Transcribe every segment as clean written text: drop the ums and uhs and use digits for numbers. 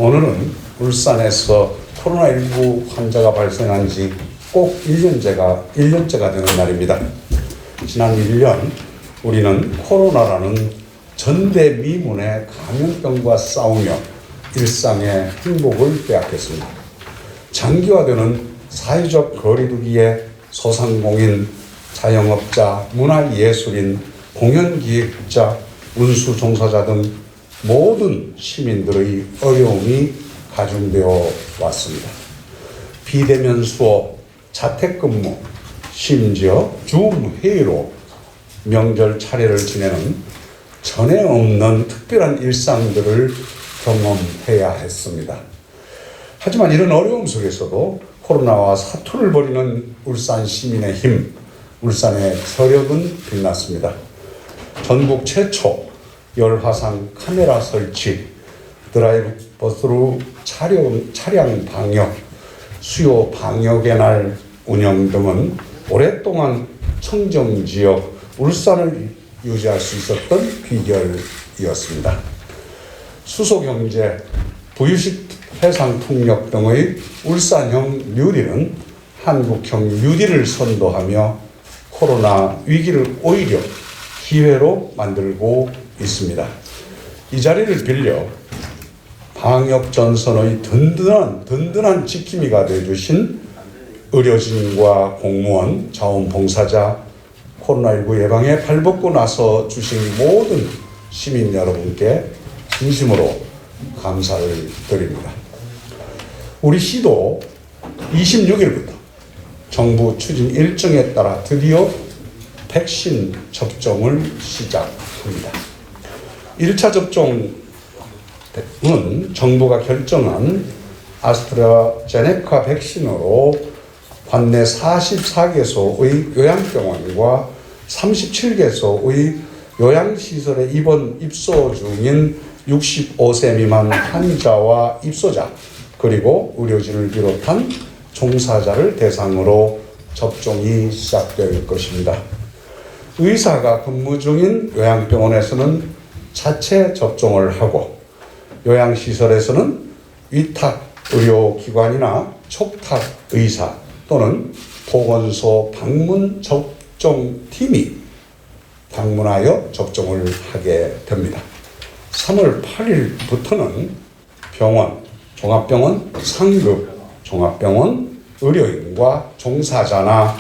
오늘은 울산에서 코로나19 환자가 발생한 지 꼭 1년째가 되는 날입니다. 지난 1년 우리는 코로나라는 전대미문의 감염병과 싸우며 일상의 행복을 빼앗겼습니다. 장기화되는 사회적 거리두기에 소상공인, 자영업자, 문화예술인, 공연기획자, 운수 종사자 등 모든 시민들의 어려움이 가중되어 왔습니다. 비대면 수업, 자택근무, 심지어 줌 회의로 명절 차례를 지내는 전에 없는 특별한 일상들을 경험해야 했습니다. 하지만 이런 어려움 속에서도 코로나와 사투를 벌이는 울산 시민의 힘, 울산의 저력은 빛났습니다. 전국 최초 열화상 카메라 설치, 드라이브 버스로 차량 방역, 수요 방역의 날 운영 등은 오랫동안 청정지역 울산을 유지할 수 있었던 비결이었습니다. 수소경제, 부유식 해상풍력 등의 울산형 뉴딜은 한국형 뉴딜을 선도하며 코로나 위기를 오히려 기회로 만들고 있습니다. 이 자리를 빌려 방역 전선의 든든한 지킴이가 되어주신 의료진과 공무원, 자원봉사자, 코로나19 예방에 발벗고 나서 주신 모든 시민 여러분께 진심으로 감사를 드립니다. 우리 시도 26일부터 정부 추진 일정에 따라 드디어 백신 접종을 시작합니다. 1차 접종은 정부가 결정한 아스트라제네카 백신으로 관내 44개소의 요양병원과 37개소의 요양시설에 입소 중인 65세 미만 환자와 입소자 그리고 의료진을 비롯한 종사자를 대상으로 접종이 시작될 것입니다. 의사가 근무 중인 요양병원에서는 자체 접종을 하고 요양시설에서는 위탁 의료기관이나 촉탁 의사 또는 보건소 방문 접종팀이 방문하여 접종을 하게 됩니다. 3월 8일부터는 병원, 종합병원, 상급 종합병원, 의료인과 종사자나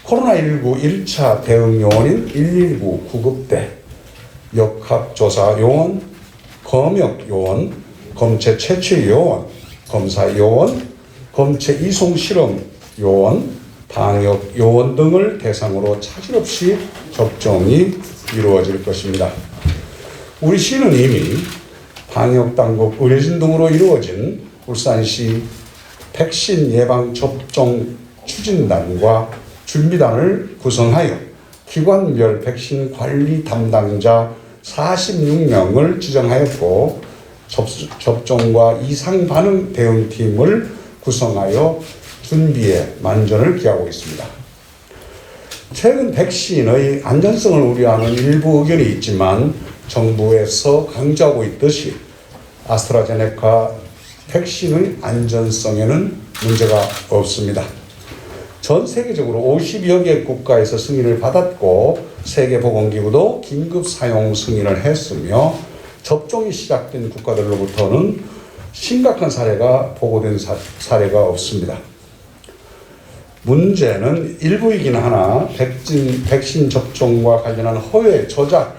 코로나19 1차 대응 요원인 119 구급대, 역학조사 요원, 검역 요원, 검체 채취 요원, 검사 요원, 검체 이송 실험 요원, 방역 요원 등을 대상으로 차질 없이 접종이 이루어질 것입니다. 우리 시는 이미 방역당국, 의료진 등으로 이루어진 울산시 백신 예방 접종 추진단과 준비단을 구성하여 기관별 백신 관리 담당자 46명을 지정하였고 접종과 이상 반응 대응팀을 구성하여 준비에 만전을 기하고 있습니다. 최근 백신의 안전성을 우려하는 일부 의견이 있지만 정부에서 강조하고 있듯이 아스트라제네카 백신의 안전성에는 문제가 없습니다. 전 세계적으로 50여 개 국가에서 승인을 받았고 세계보건기구도 긴급 사용 승인을 했으며 접종이 시작된 국가들로부터는 심각한 사례가 보고된 사례가 없습니다. 문제는 일부이긴 하나 백신 접종과 관련한 허위 조작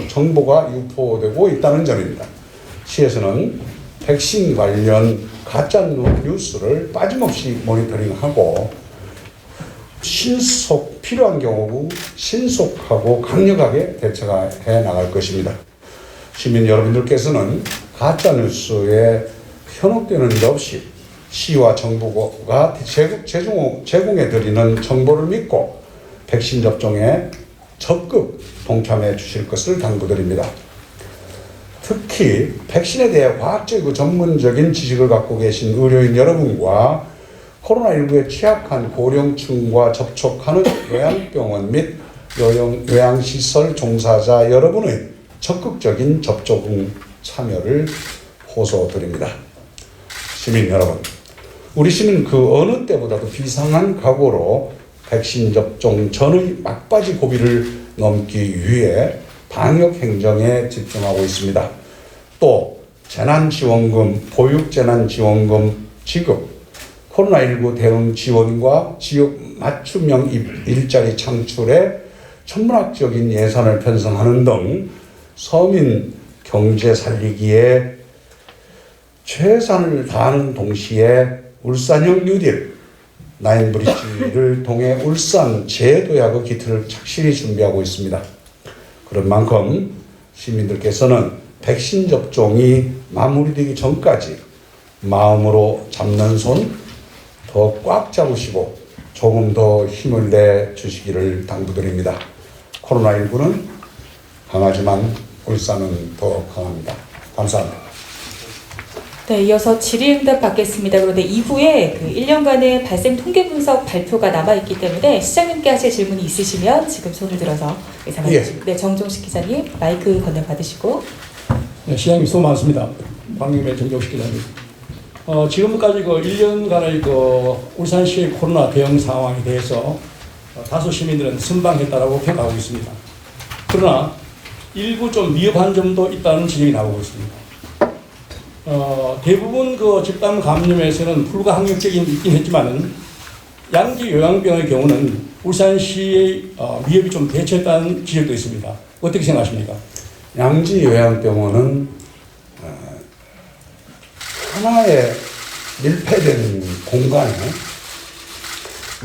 정보가 유포되고 있다는 점입니다. 시에서는 백신 관련 가짜 뉴스를 빠짐없이 모니터링하고 필요한 경우 신속하고 강력하게 대처해 나갈 것입니다. 시민 여러분들께서는 가짜 뉴스에 현혹되는 일 없이 시와 정부가 제공해 드리는 정보를 믿고 백신 접종에 적극 동참해 주실 것을 당부드립니다. 특히 백신에 대해 과학적이고 전문적인 지식을 갖고 계신 의료인 여러분과 코로나19에 취약한 고령층과 접촉하는 요양병원 및 요양시설 종사자 여러분의 적극적인 접종 참여를 호소드립니다. 시민 여러분, 우리 시는 그 어느 때보다도 비상한 각오로 백신 접종 전의 막바지 고비를 넘기 위해 방역 행정에 집중하고 있습니다. 또 재난지원금, 보육재난지원금 지급, 코로나19 대응 지원과 지역 맞춤형 일자리 창출에 천문학적인 예산을 편성하는 등 서민 경제 살리기에 최선을 다하는 동시에 울산형 뉴딜, 나인브리지를 통해 울산 재도약의 기틀을 착실히 준비하고 있습니다. 그런 만큼 시민들께서는 백신 접종이 마무리되기 전까지 마음으로 잡는 손 더 꽉 잡으시고 조금 더 힘을 내 주시기를 당부드립니다. 코로나19는 강하지만 울산은 더 강합니다. 감사합니다. 네, 이어서 질의응답 받겠습니다. 그런데 이후에 그 1년간의 발생 통계 분석 발표가 남아있기 때문에 시장님께 하실 질문이 있으시면 지금 손을 들어서 예상해 주시고, 네, 정종식 기자님 마이크 건네 받으시고. 네, 시장님 수고 많습니다. 광림의 정종식 기자님. 지금까지 그 1년간의 그 울산시의 코로나 대응 상황에 대해서 다수 시민들은 선방했다라고 평가하고 있습니다. 그러나 일부 좀 미흡한 점도 있다는 지적이 나오고 있습니다. 대부분 그 집단 감염에서는 불가항력적인 있긴 했지만은 양지 요양병의 경우는 울산시의 위협이 좀 대처했다는 지적도 있습니다. 어떻게 생각하십니까? 양지 요양병원은 하나의 밀폐된 공간에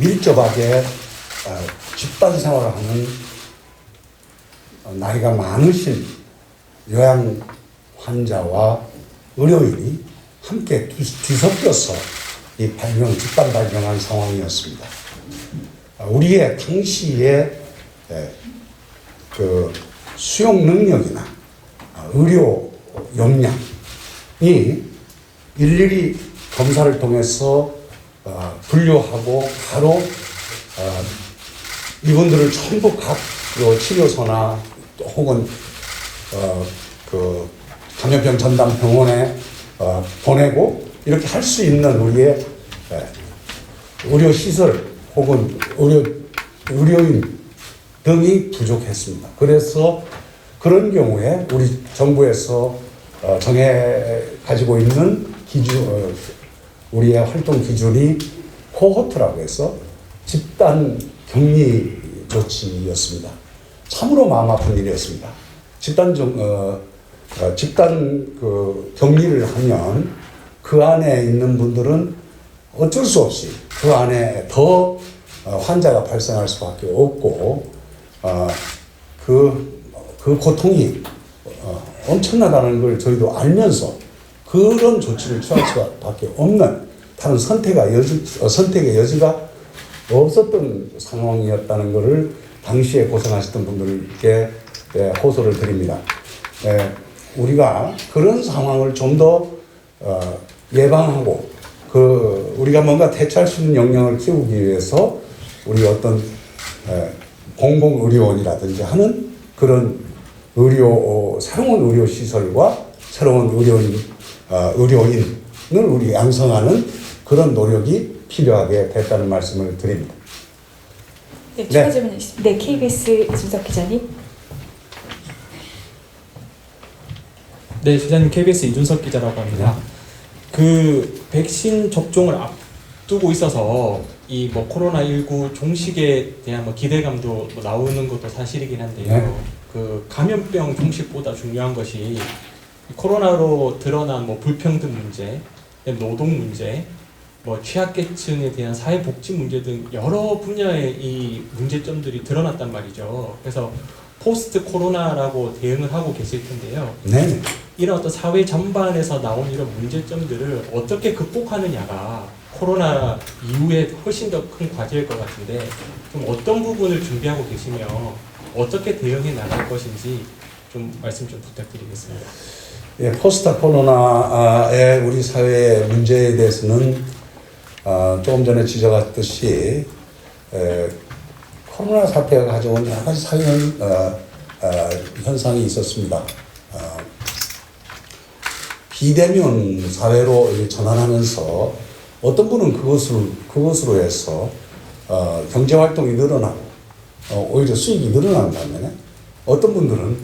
밀접하게 집단 생활을 하는 나이가 많으신 요양 환자와 의료인이 함께 뒤섞여서 이 집단 발병한 상황이었습니다. 우리의 당시의 그 수용 능력이나 의료 역량이 일일이 검사를 통해서 분류하고 바로 이분들을 전부 각 치료소나 혹은 그 감염병 전담 병원에 보내고 이렇게 할 수 있는 우리의 의료 시설 혹은 의료인 등이 부족했습니다. 그래서 그런 경우에 우리 정부에서 정해 가지고 있는 기준, 우리의 활동 기준이 코호트라고 해서 집단 격리 조치였습니다. 참으로 마음 아픈 일이었습니다. 집단 그 격리를 하면 그 안에 있는 분들은 어쩔 수 없이 그 안에 더 환자가 발생할 수밖에 없고 그 고통이 엄청나다는 걸 저희도 알면서 그런 조치를 취할 수밖에 없는 다른 선택의 여지가 없었던 상황이었다는 것을 당시에 고생하셨던 분들께 호소를 드립니다. 우리가 그런 상황을 좀 더 예방하고 우리가 뭔가 대처할 수 있는 역량을 키우기 위해서 우리 어떤 공공의료원이라든지 하는 그런 새로운 의료 시설과 새로운 의료인을 우리 양성하는 그런 노력이 필요하게 됐다는 말씀을 드립니다. 네, 추가 질문 있습니다. 네, KBS 이준석 기자님. 네, 기자님 KBS 이준석 기자라고 합니다. 그 백신 접종을 앞두고 있어서 이 뭐 코로나19 종식에 대한 뭐 기대감도 뭐 나오는 것도 사실이긴 한데요. 네. 그 감염병 종식보다 중요한 것이 코로나로 드러난 뭐 불평등 문제, 노동 문제, 뭐 취약계층에 대한 사회복지 문제 등 여러 분야의 이 문제점들이 드러났단 말이죠. 그래서 포스트 코로나라고 대응을 하고 계실 텐데요. 네. 이런 어떤 사회 전반에서 나온 이런 문제점들을 어떻게 극복하느냐가 코로나 이후에 훨씬 더 큰 과제일 것 같은데 좀 어떤 부분을 준비하고 계시며 어떻게 대응해 나갈 것인지 좀 말씀 좀 부탁드리겠습니다. 예, 포스트 코로나의 우리 사회의 문제에 대해서는 조금 전에 지적했듯이 코로나 사태가 가져온 여러 가지 사회 현상이 있었습니다. 비대면 사회로 이제 전환하면서 어떤 분은 그것으로 해서 경제 활동이 늘어나고 오히려 수익이 늘어난 반면에 어떤 분들은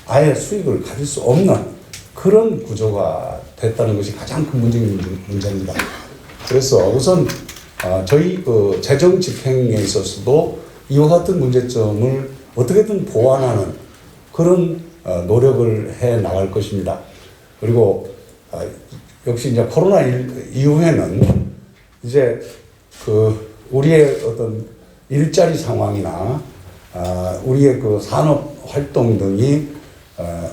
아예 수익을 가질 수 없는 그런 구조가 됐다는 것이 가장 큰 문제입니다. 그래서 우선 저희 그 재정 집행에 있어서도 이와 같은 문제점을 어떻게든 보완하는 그런 노력을 해 나갈 것입니다. 그리고 역시 이제 코로나 이후에는 이제 그 우리의 어떤 일자리 상황이나 우리의 그 산업 활동 등이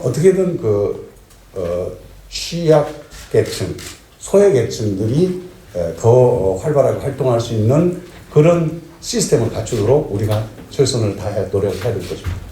어떻게든 그 취약계층, 소외계층들이 더 활발하게 활동할 수 있는 그런 시스템을 갖추도록 우리가 최선을 다해 노력해야 될 것입니다.